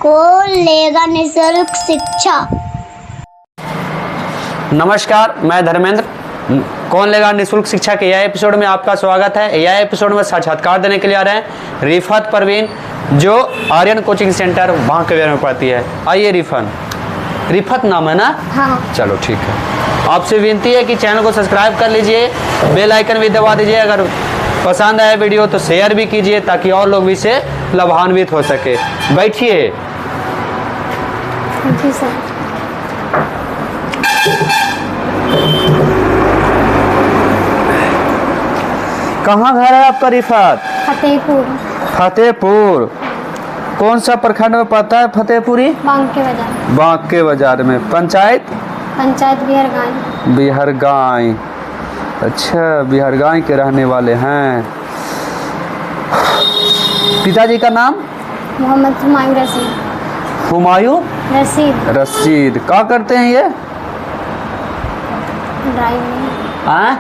कौन लेगा निःशुल्क शिक्षा। नमस्कार, मैं धर्मेंद्र। कौन लेगा निःशुल्क शिक्षा के यह एपिसोड में आपका स्वागत है। यह एपिसोड में साक्षात्कार देने के लिए आ रहे हैं रिफत परवीन, जो आर्यन कोचिंग सेंटर बांके में पढ़ती है। आइए रिफत नाम है ना? हाँ। चलो ठीक है। आपसे विनती है कि चैनल को सब्सक्राइब कर लीजिए, बेल आइकन भी दबा दीजिए। अगर पसंद आए वीडियो तो शेयर भी कीजिए ताकि और लोग भी इससे लाभान्वित हो सके। बैठिए। जी सर। कहाँ घर है आपका रिफत? फतेहपुर। फतेहपुर। कौन सा प्रखंड में पड़ता है फतेहपुरी? बांके बाजार। बांके बाजार में। पंचायत बिहरगांव। बिहरगांव। अच्छा, बिहरगांव के रहने वाले हैं। पिताजी का नाम? मोहम्मद हुमायूं रशीद। हुमायूं रशीद। रशीद। क्या करते हैं ये?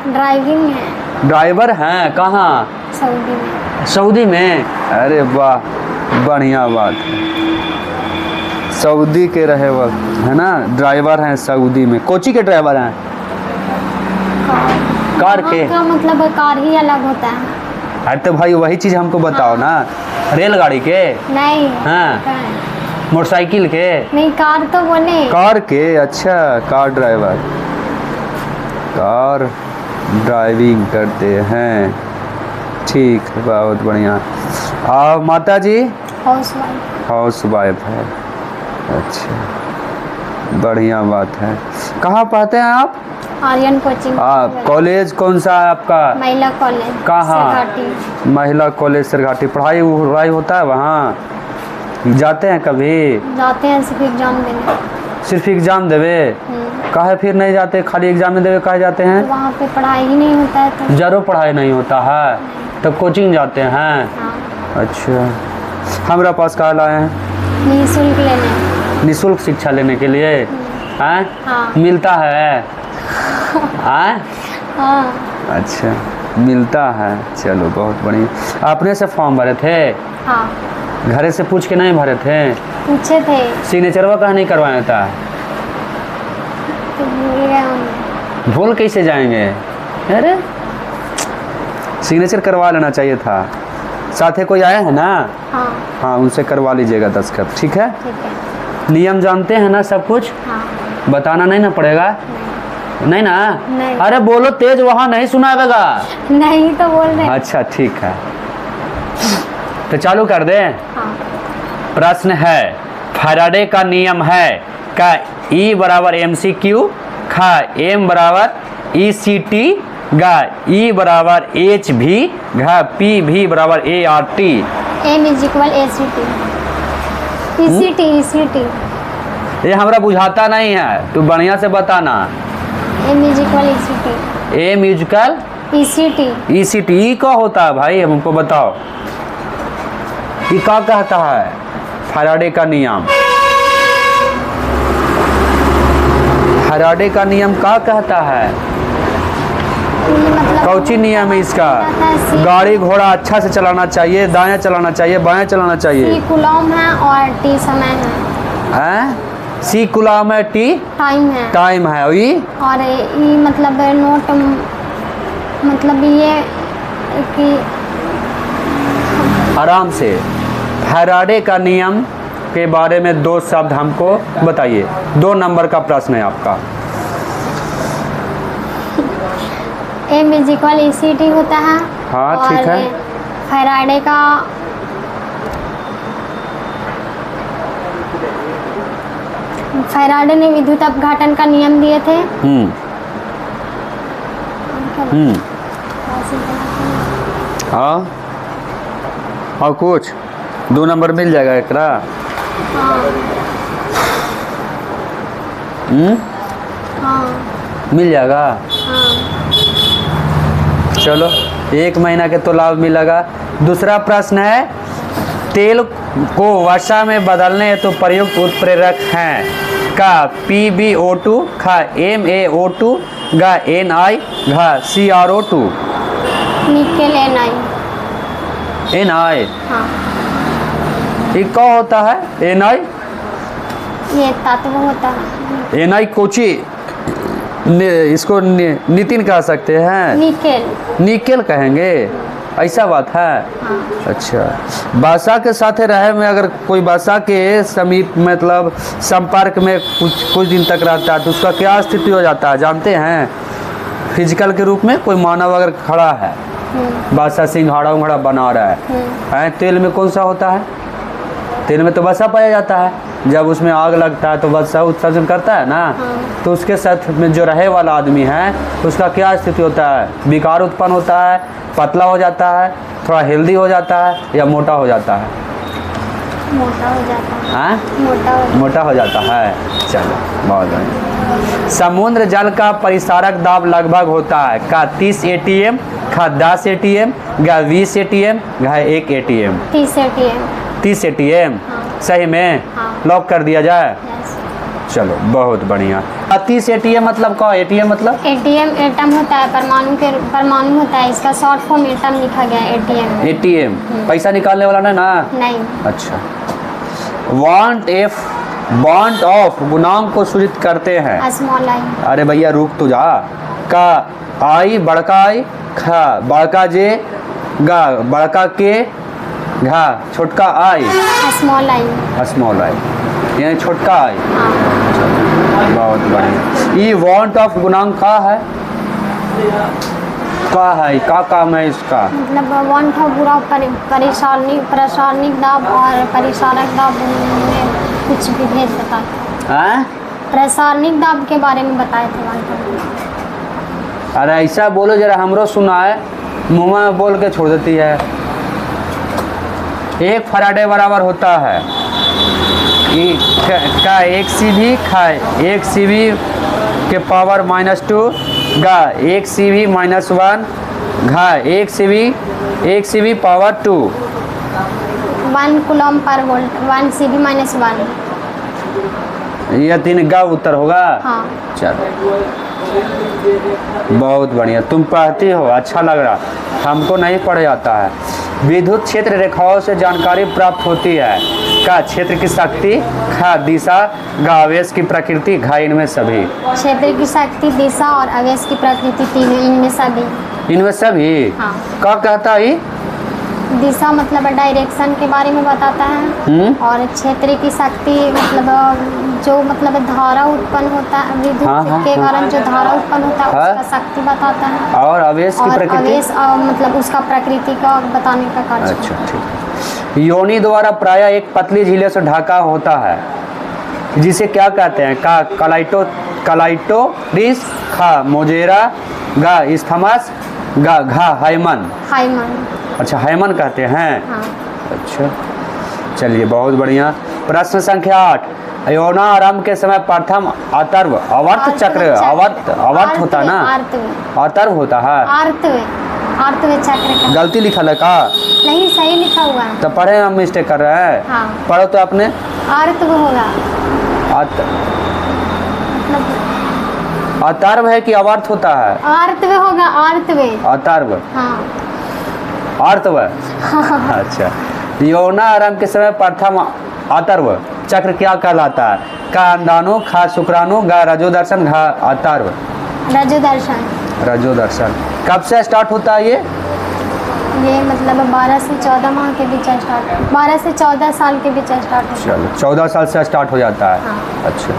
ड्राइविंग है। ड्राइवर हैं। कहाँ? सऊदी में। सऊदी में? अरे वाह, बढ़िया बात है। सऊदी के रहे वो है ना, ड्राइवर हैं सऊदी में। कोची के ड्राइवर हैं? कार के? का मतलब कार ही अलग होता है। अरे तो भाई वही चीज हमको बताओ ना। रेलगाड़ी के? नहीं। हाँ। मोटरसाइकिल के? नहीं, कार तो बोले। कार के? अच्छा, कार ड्राइवर। कार ड्राइविंग करते हैं। ठीक है, बहुत बढ़िया। और माता जी? हाउस वाइफ है। अच्छा, बढ़िया बात है। कहाँ पढ़ते हैं आप? आर्यन कोचिंग। कॉलेज कौन सा है आपका? महिला कॉलेज। कहाँ? महिला कॉलेज सरघाटी। पढ़ाई होता है वहाँ? जाते हैं कभी? जाते हैं सिर्फ एग्जाम देने। सिर्फ एग्जाम देवे? काहे फिर नहीं जाते? खाली एग्जाम में देवे काहे जाते हैं? तो वहाँ पे पढ़ाई ही नहीं होता है तो। जरूर पढ़ाई नहीं होता है तब कोचिंग जाते हैं। हाँ। अच्छा, हमारा पास कहाँ लाए हैं? निःशुल्क लेने। निःशुल्क शिक्षा लेने के लिए हैं? हाँ। मिलता है? हाँ? अच्छा, मिलता है। चलो बहुत बढ़िया। आपने से फॉर्म भरे थे? हाँ। घरे से पूछ के नहीं भरे थे? पूछे थे। सिग्नेचरवा कहाँ नहीं करवाया था? तो भूल गए हम। भूल कैसे जाएंगे? अरे सिग्नेचर करवा लेना चाहिए था। साथ कोई आया है ना? हाँ। हाँ, उनसे करवा लीजिएगा दस्तखत। ठीक है? ठीक है। नियम जानते हैं ना सब कुछ? हाँ। बताना नहीं ना पड़ेगा? नहीं ना? नहीं। अरे बोलो तेज, वहाँ नहीं सुनाएगा। नहीं तो बोल रहे। अच्छा ठीक है, तो चालू कर दे। हाँ। प्रश्न है, फैराडे का नियम है का E बराबर MC/Q, खा M बराबर ECT, गा E बराबर HV, घा PV बराबर ART। M = ACT। ECT। ये हमरा बुझाता नहीं है, तू बढ़िया से बताना। M = ECT। A musical ECT। ECT ई का होता है भाई, हमको बताओ ये क्या कहता है? फैराडे का नियम। फैराडे का नियम क्या कहता है? मतलब कौची नियम है इसका? गाड़ी घोड़ा अच्छा से चलाना चाहिए, दाएं चलाना चाहिए, बाएं चलाना चाहिए। C कूलम है और T समय है। C कूलम है, T टाइम है। और E मतलब नोट, मतलब ये कि आराम से फैराडे का नियम के बारे में दो शब्द हमको बताइए। 2 नंबर का प्रश्न है आपका। M = ECT होता है। हाँ ठीक है। फैराडे का फैराडे ने विद्युत अपघटन का नियम दिए थे। हाँ, और कुछ 2 नंबर मिल जाएगा एकरा? हाँ। मिल जाएगा। हाँ। चलो, 1 महीना के तो लाभ मिलेगा। दूसरा प्रश्न है, तेल को वर्षा में बदलने हेतु तो प्रयुक्त उत्प्रेरक हैं का PbO2, खा MaO2, गा Na, घा CrO2। Nickel Na। Na। हाँ। ये क्या होता है? एनाई ये तत्व होता है। एनाई कोची इसको नितिन कह सकते हैं, निकेल। निकेल कहेंगे, ऐसा बात है। हाँ। अच्छा, भाषा के साथ रहे में अगर कोई भाषा के समीप मतलब संपर्क में कुछ दिन तक रहता है तो उसका क्या स्थिति हो जाता है जानते हैं? फिजिकल के रूप में कोई मानव अगर खड़ा है, भाषा सिंघाड़ा उंघाड़ा बना रहा है, तेल में कौन सा होता है? तेल में तो वसा पाया जाता है। जब उसमें आग लगता है तो वसा उत्सर्जन करता है ना। तो उसके साथ में जो रहे वाला आदमी है उसका क्या स्थिति होता है? विकार उत्पन्न होता है, पतला हो जाता है, थोड़ा हेल्दी हो जाता है या मोटा हो जाता है? मोटा हो जाता है। हाँ, मोटा हो जाता है। चलो बहुत बढ़िया। समुद्र जल का परिसारक दाब लगभग होता है का 30 ATM, का 10 ATM, का 20 ATM, का 1 ATM? 30 ATM। 30 ATM। सही में? हाँ। लॉक कर दिया जाए? यस। चलो बहुत बढ़िया। 30 ATM मतलब क्या? ATM मतलब एटीएम एटम होता है, परमाणु होता है, इसका शॉर्ट फॉर्म एटम लिखा गया है एटीएम। ATM पैसा निकालने वाला ना? नहीं। अच्छा। वांट ऑफ गुणांक को सूचित करते हैं। Small I. अरे भैया रुक तो जा। का आई बड़का आई, खा बड़का जे, गा बड़का के, घा छोटका आई, स्मॉल आई। स्मॉल आई यानी छोटका आई। हाँ। बहुत बढ़िया। ये वांट ऑफ गुणांक का है? का है, का काम है इसका? मतलब वांट ऑफ बुरा प्रसारणिक दाब और परिसारक दाब में कुछ भी भेद बताते हैं? प्रसारणिक दाब के बारे में बताए थे वांट ऑफ। अरे ऐसा बोलो जरा, हमरो सुना है, मुँह में बोल के छोड़ देती है। 1 फराडे बराबर होता है का 1 CV खा 1 CV के पावर -2 गा 1 CV -1 घा 1 CV power 2। 1 coulomb per volt 1 CV -1। यह 3 गा उत्तर होगा। हाँ। चलो बहुत बढ़िया, तुम पढ़ती हो, अच्छा लग रहा, हमको नहीं पढ़ जाता है। विद्युत क्षेत्र रेखाओं से जानकारी प्राप्त होती है का क्षेत्र की शक्ति, खा दिशा, गा आवेश की प्रकृति, घा इनमें सभी। क्षेत्र की शक्ति, दिशा और आवेश की प्रकृति तीनों, इनमें सभी। इनमें सभी? हाँ। क्या कहता है? दिशा मतलब डायरेक्शन के बारे में बताता है। और क्षेत्र की शक्ति मतलब जो मतलब धारा उत्पन्न होता है, विद्युत के कारण जो धारा उत्पन्न होता है उसका शक्ति बताता है। और आवेश की प्रकृति? आवेश मतलब उसका प्रकृति का बताने का कार्य। अच्छा ठीक। योनि द्वारा प्रायः एक पतली झीले से ढका होता है जिसे क्या कहते हैं? का कलाइटोरिस, खा मोजेरा, गा इस्थमस, गा घा हाइमन। अच्छा हाइमन कहते हैं। हाँ। अच्छा चलिए बहुत बढ़िया। प्रश्न संख्या 8। योना आरंभ के समय प्रथम अतर्व आवर्त चक्र आवर्त होता है ना? अतर्व होता है। आर्तव चक्र का गलती लिखा है का? नहीं, सही लिखा हुआ है। तो पढ़े, हम मिस्टेक कर रहे हैं। हाँ। पढ़ो तो अपने। आर्तव होगा। अतर्व है कि अवर्त होता है? आर्तव होगा। आर्तव। अतर्व। हाँ। आर्तव। अच्छा। योना आरंभ के समय प्रथम अतर्व चक्र क्या कहलाता है? का अंडाणु, खा शुक्राणु, गा रजोदर्शन, घा अतर्व। रजोदर्शन। कब से स्टार्ट होता है ये मतलब 12 से 14 माह के बीच स्टार्ट, 12 से 14 साल के बीच स्टार्ट होता है। चलो 14 साल से स्टार्ट हो जाता है। हाँ। अच्छा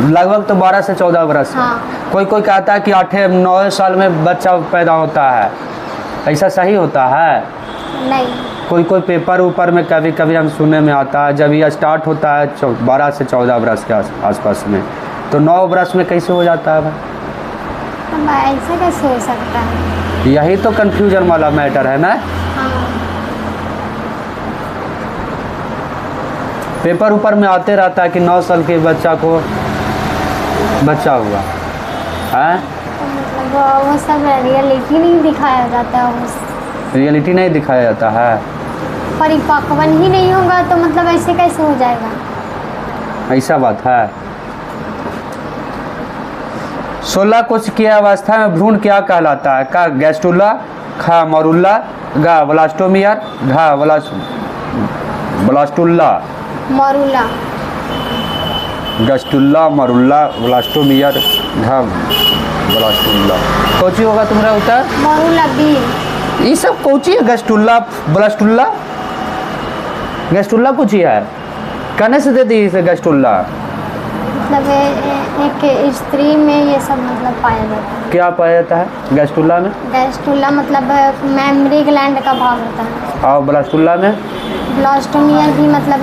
लगभग तो 12 से 14 बरस। हाँ। कोई कहता है कि 8-9 साल में बच्चा पैदा होता है, ऐसा सही होता है? नहीं। कोई पेपर ऊपर में कभी कभी हम सुनने में आता है जब ये स्टार्ट होता है 12 से 14 बरस के आसपास में, तो 9 बरस में कैसे हो जाता है भाई? ऐसे कैसे हो सकता है? यही तो कंफ्यूजन वाला मैटर है ना। हाँ। पेपर ऊपर में आते रहता है कि 9 साल के बच्चा को बच्चा हुआ है। तो मतलब वो सब रियलिटी नहीं दिखाया जाता है। रियलिटी नहीं दिखाया जाता है। परिपक्वन ही नहीं होगा तो मतलब ऐसे कैसे हो जाएगा? ऐसा बात है। 16 कोश की अवस्था में भ्रूण क्या कहलाता है? का गैस्ट्रुला, खा मरुल्ला, गा ब्लास्टोमियर, घा ब्लास्टुल्ला, मरुला, गस्टुल्ला, मरुल्ला, ब्लास्टोमियर, घा ब्लास्टुल्ला। कोची होगा तुम्हारा उत्तर? मरुला बी। ये सब कोची है? गस्टुल्ला, ब्लास्टुल्ला, गस्टुल्ला कुछ ही है। कहने से दे दी इसे गस्टुल्ला। मतलब एक स्त्री में ये सब मतलब पाया जाता है। क्या पाया जाता है गस्टुल्ला में? गैस्ट्रुला मतलब मेमोरी ग्लैंड का भाग होता है। और ब्लास्टुल्ला में? ब्लास्टोमियर भी मतलब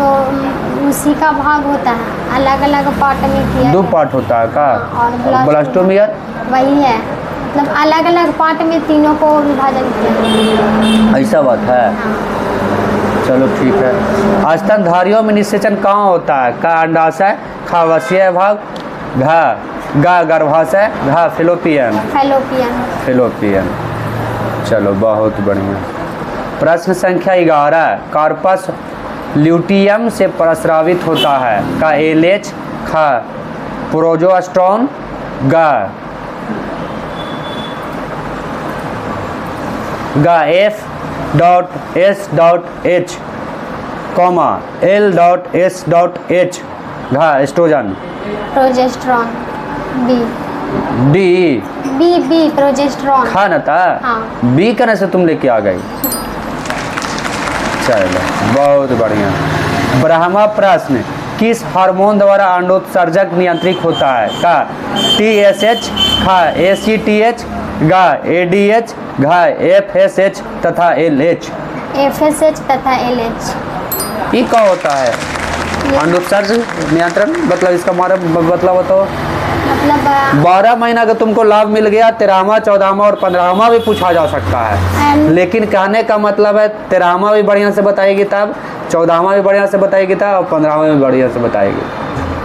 उसी का भाग होता है, अलग अलग पार्ट में किया दो जाता पार्ट होता है का? और ब्लास्टोमियर वही है, मतलब अलग अलग पार्ट में तीनों को विभाजन किया। ऐसा बात है। चलो ठीक है। स्तनधारियों में निषेचन कहाँ होता है? का अंडाशय, खा वसीय भाग, घा गा गर्भाशय, घा फेलोपियन। फैलोपियन। फेलोपियन। चलो बहुत बढ़िया। प्रश्न संख्या 11, कार्पस ल्यूटियम से प्रस्रावित होता है? का एलएच, खा प्रोजेस्टेरोन, गा F.S.H, L.S.H, घा एस्ट्रोजन। प्रोजेस्टेरॉन बी। डी प्रोजेस्टेरॉन। खा न था। हाँ। बी करने से तुम लेके आ गई। चलो बहुत बढ़िया। ब्रह्मा प्रश्न, किस हार्मोन द्वारा अंडोत्सर्जक नियंत्रित होता है? का TSH, खा ACTH, गा ADH, घा FSH तथा LH। FSH तथा LH। ये क्या होता है? अंडोत्सर्जक नियंत्रण मतलब इसका मतलब बताओ। मतलब 12 महीना का तुमको लाभ मिल गया, 13वां 14वां और 15वां भी पूछा जा सकता है। लेकिन कहने का मतलब है 13वां भी बढ़िया से बताएगी तब, 14वां भी बढ़िया से बताएगी तब, और 15वां भी बढ़िया से बताएगी।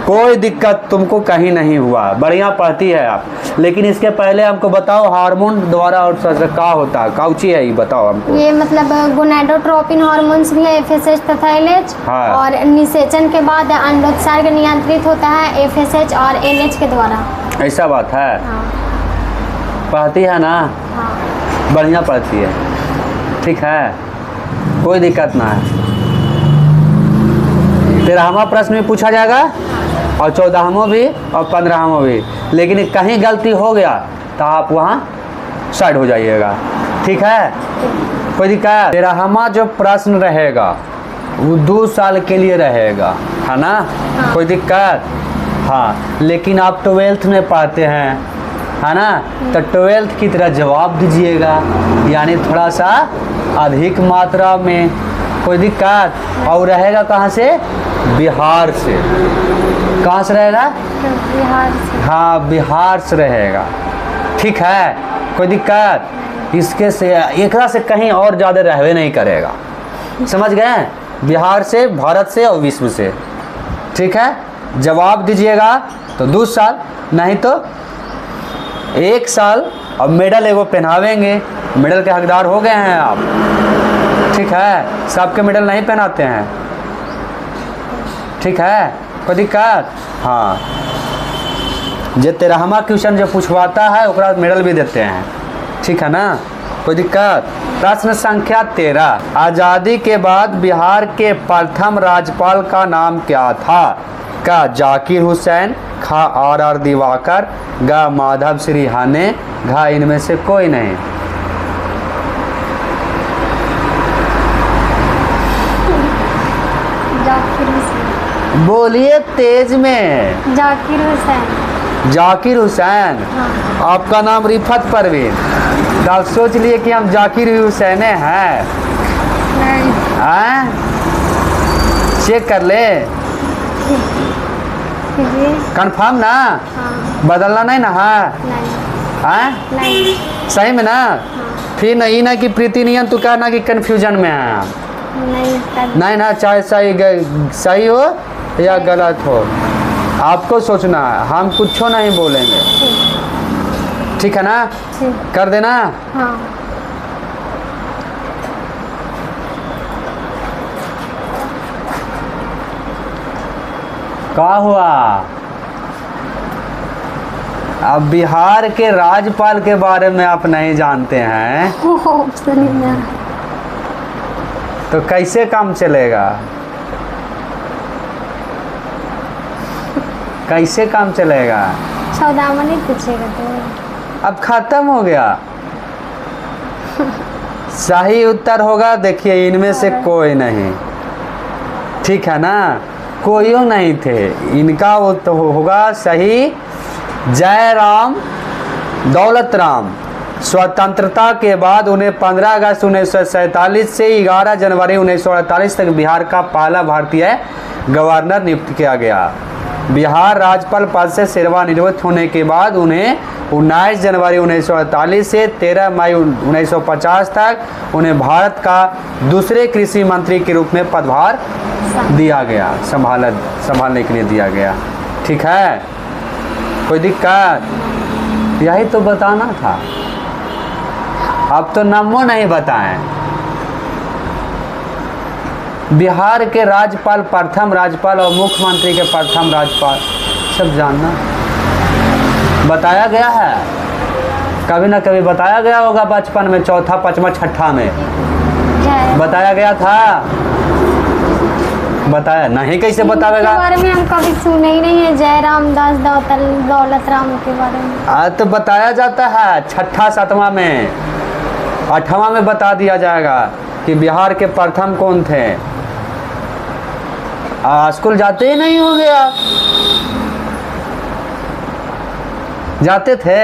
कोई दिक्कत तुमको कहीं नहीं हुआ, बढ़िया पढ़ती है आप। लेकिन इसके पहले हमको बताओ हार्मोन द्वारा और क्या होता है? काउची है ये बताओ हमको। ये मतलब गोनाडोट्रोपिन हार्मोन्स भी है, FSH तथा LH। हाँ। और निषेचन के बाद अंडोत्सर्ग नियंत्रित होता है FSH और LH के द्वारा। ऐसा बात है। हाँ। पढ़ती है ना? हाँ। बढ़िया पढ़ती है, ठीक है, कोई दिक्कत ना है। 13वां प्रश्न में पूछा जाएगा और 14वां भी और 15वां भी। लेकिन कहीं गलती हो गया तो आप वहाँ साइड हो जाइएगा, ठीक है, कोई दिक्कत? 13वां जो प्रश्न रहेगा वो 2 साल के लिए रहेगा, है ना? हाँ। कोई दिक्कत? हाँ। लेकिन आप 12th में पढ़ते हैं, है ना? तो 12th की तरह जवाब दीजिएगा, यानी थोड़ा सा अधिक मात्रा में। कोई दिक्कत? और रहेगा कहाँ से? बिहार से। कहाँ से रहेगा? बिहार से। हाँ, बिहार से रहेगा, ठीक है, कोई दिक्कत? इसके से एकरा से कहीं और ज़्यादा रहवे नहीं करेगा, समझ गए? बिहार से, भारत से और विश्व से, ठीक है। जवाब दीजिएगा तो 2 साल, नहीं तो 1 साल। अब मेडल एगो पहनावेंगे, मेडल के हकदार हो गए हैं आप, ठीक है। सबके मेडल नहीं पहनाते हैं, ठीक है, कोई दिक्कत? हाँ। जो 13वां क्वेश्चन जो पूछवाता है ओकरा मेडल भी देते हैं, ठीक है ना, कोई दिक्कत? प्रश्न संख्या 13, आज़ादी के बाद बिहार के प्रथम राज्यपाल का नाम क्या था? का जाकिर हुसैन, खा RR दिवाकर, गा माधव श्री हाने, घा इनमें से कोई नहीं। जाकिर हुसैन। बोलिए तेज में। जाकिर हुसैन। जाकिर हुसैन। हाँ। आपका नाम रिफत परवीन। आप सोच लिए कि हम जाकिर हुसैन हैं? नहीं। हैं? चेक कर ले, कंफर्म ना? हाँ। बदलना नहीं ना है? नहीं। हैं? नहीं। सही में ना? हाँ। फिर नहीं ना कि प्रीति नियन तो कहना कि कन्फ्यूजन में है आप। नहीं ना, चाहे सही हो या गलत हो, आपको सोचना है, हम कुछ नहीं बोलेंगे, ठीक है ना? कर देना। हाँ। क्या हुआ? अब बिहार के राज्यपाल के बारे में आप नहीं जानते हैं ऑप्शन ही नहीं आ रहा। तो कैसे काम चलेगा? कैसे काम चलेगा? सौदामन ही पूछेगा तो। अब खत्म हो गया। सही उत्तर होगा, देखिए इनमें से कोई नहीं, ठीक है ना, कोई नहीं थे। इनका उत्तर होगा सही जयराम दौलत राम। स्वतंत्रता के बाद उन्हें 15 अगस्त 1947 से 11 जनवरी 1948 तक बिहार का पहला भारतीय गवर्नर नियुक्त किया गया। बिहार राज्यपाल पद से सेवानिवृत्त होने के बाद उन्हें 19 जनवरी 1948 से 13 मई 1950 तक उन्हें भारत का दूसरे कृषि मंत्री के रूप में पदभार दिया गया, संभालने के लिए दिया गया। ठीक है, कोई दिक्कत? यही तो बताना था, अब तो नामो नहीं बताएं। बिहार के राज्यपाल, प्रथम राज्यपाल और मुख्यमंत्री के प्रथम राज्यपाल सब जानना बताया गया है, कभी ना कभी बताया गया होगा बचपन में, चौथा पांचवा छठा में बताया गया था। बताया नहीं, कैसे बतावेगा? के बारे में हम कभी सुने ही नहीं है, जयराम दास दौलत राम के बारे में। तो बताया जाता है छठा सातवां में, आठवां में बता दिया जाएगा कि बिहार के प्रथम कौन थे। स्कूल जाते ही नहीं होंगे आप? जाते थे?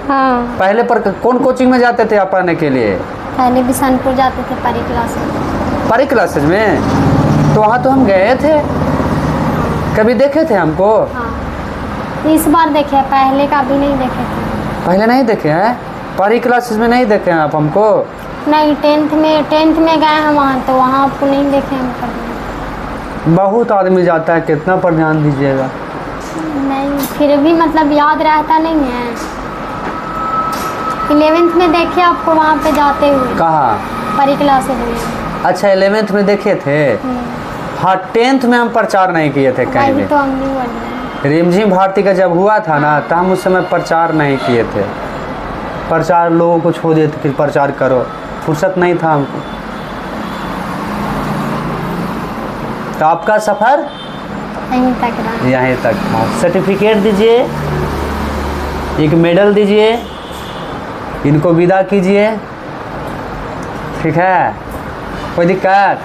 हाँ। पहले पर कौन कोचिंग में जाते थे आप पढ़ने के लिए? पहले बिशनपुर जाते थे परी क्लासेज। परी क्लासेज में? तो वहाँ तो हम गए थे, कभी देखे थे हमको? हाँ, इस बार देखे, पहले का भी नहीं देखे थे। पहले नहीं देखे हैं? परी क्लासेज में नहीं देखे हैं आप हमको? नहीं, टेंथ में गए हैं वहाँ, तो वहाँ आपको नहीं देखे हम कभी। बहुत आदमी जाता है, कितना पर ध्यान दीजिएगा। नहीं, फिर भी मतलब याद रहता नहीं है। 11th में देखे आपको वहाँ पे जाते हुए। कहाँ? परी क्लासेज में। अच्छा, 11th में देखे थे? हाँ, 10th में हम प्रचार नहीं किए थे कहीं भी। तो हम नहीं बोल रहे। रिमझिम भारती का जब हुआ था ना, तब हम उस समय प्रचार नहीं किए थे। प्रचार लोगों को छोड़ दिए थे कि प्रचार करो, फुर्सत नहीं था हमको। तो आपका सफर यहीं तक रहा। यहीं तक था। सर्टिफिकेट दीजिए, एक मेडल दीजिए, इनको विदा कीजिए, ठीक है? कोई दिक्कत?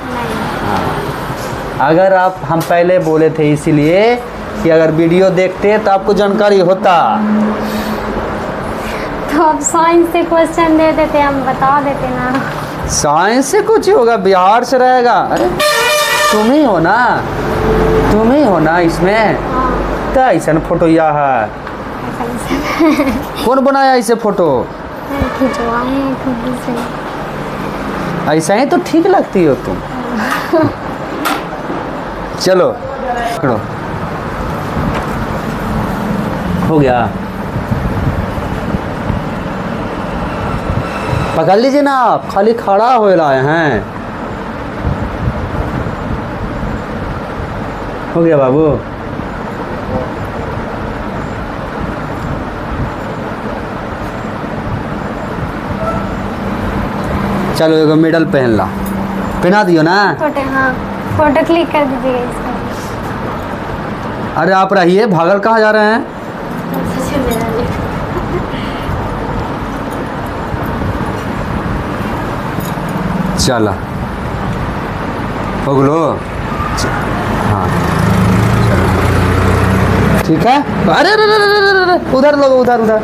हाँ। अगर आप, हम पहले बोले थे इसीलिए कि अगर वीडियो देखते तो आपको जानकारी होता। तो आप साइंस से क्वेश्चन दे देते, हम बता देते ना। साइंस से कुछ ही होगा, बिहार से रहेगा। अरे तुम ही हो ना, तुम ही हो ना इसमें। तो ऐसा फोटो या है कौन बनाया ऐसे फोटो? खिंचवाए हैं खुद से। ऐसा ही तो ठीक लगती हो तुम। चलो पकड़ो, हो गया, पकड़ लीजिए ना, आप खाली खड़ा हो रहे हैं। हो गया बाबू। चलो एगो मेडल पहन ला, पहना दियो ना। फोटो, हाँ, फोटो क्लिक कर दीजिएगा इसका। अरे आप रहिए, भागल कहाँ जा रहे हैं? चला हो गलो। हाँ ठीक है। अरे उधर लोग, उधर उधर